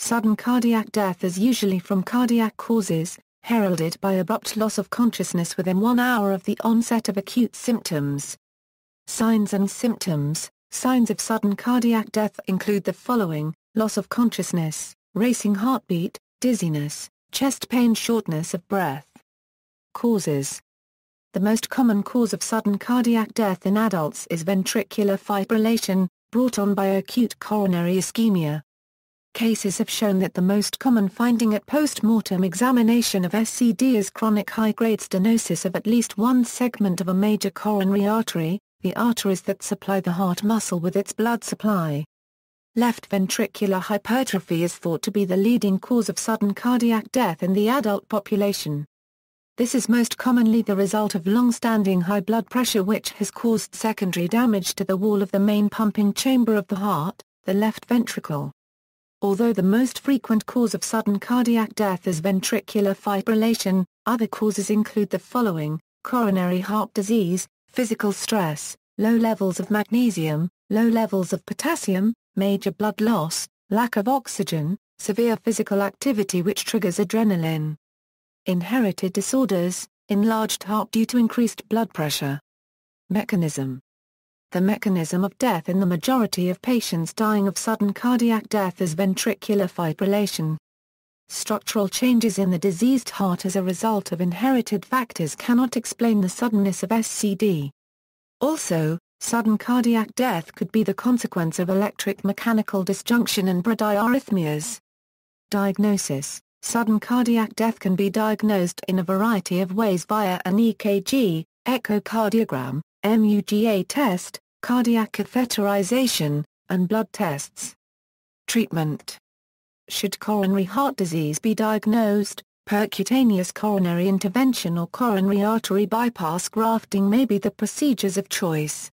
Sudden cardiac death is usually from cardiac causes, heralded by abrupt loss of consciousness within 1 hour of the onset of acute symptoms. Signs and symptoms. Signs of sudden cardiac death include the following: loss of consciousness, racing heartbeat, dizziness, chest pain, shortness of breath. Causes. The most common cause of sudden cardiac death in adults is ventricular fibrillation, brought on by acute coronary ischemia. Cases have shown that the most common finding at post-mortem examination of SCD is chronic high-grade stenosis of at least one segment of a major coronary artery, the arteries that supply the heart muscle with its blood supply. Left ventricular hypertrophy is thought to be the leading cause of sudden cardiac death in the adult population. This is most commonly the result of long-standing high blood pressure, which has caused secondary damage to the wall of the main pumping chamber of the heart, the left ventricle. Although the most frequent cause of sudden cardiac death is ventricular fibrillation, other causes include the following: coronary heart disease, physical stress, low levels of magnesium, low levels of potassium, major blood loss, lack of oxygen, severe physical activity which triggers adrenaline. Inherited disorders, enlarged heart due to increased blood pressure. Mechanism. The mechanism of death in the majority of patients dying of sudden cardiac death is ventricular fibrillation. Structural changes in the diseased heart as a result of inherited factors cannot explain the suddenness of SCD. Also, sudden cardiac death could be the consequence of electric-mechanical disjunction and bradyarrhythmias. Diagnosis. Sudden cardiac death can be diagnosed in a variety of ways via an EKG, echocardiogram, MUGA test, cardiac catheterization, and blood tests. Treatment. Should coronary heart disease be diagnosed, percutaneous coronary intervention or coronary artery bypass grafting may be the procedures of choice.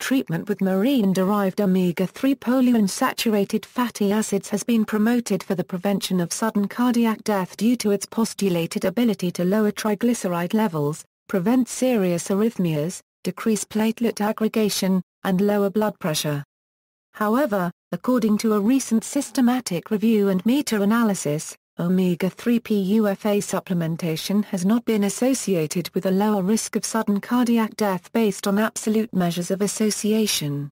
Treatment with marine-derived omega-3 polyunsaturated fatty acids has been promoted for the prevention of sudden cardiac death due to its postulated ability to lower triglyceride levels, prevent serious arrhythmias, decrease platelet aggregation, and lower blood pressure. However, according to a recent systematic review and meta-analysis, omega-3 PUFA supplementation has not been associated with a lower risk of sudden cardiac death based on absolute measures of association.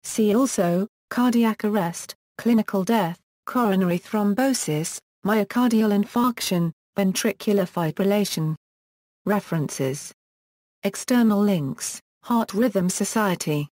See also, cardiac arrest, clinical death, coronary thrombosis, myocardial infarction, ventricular fibrillation. References. External links: Heart Rhythm Society.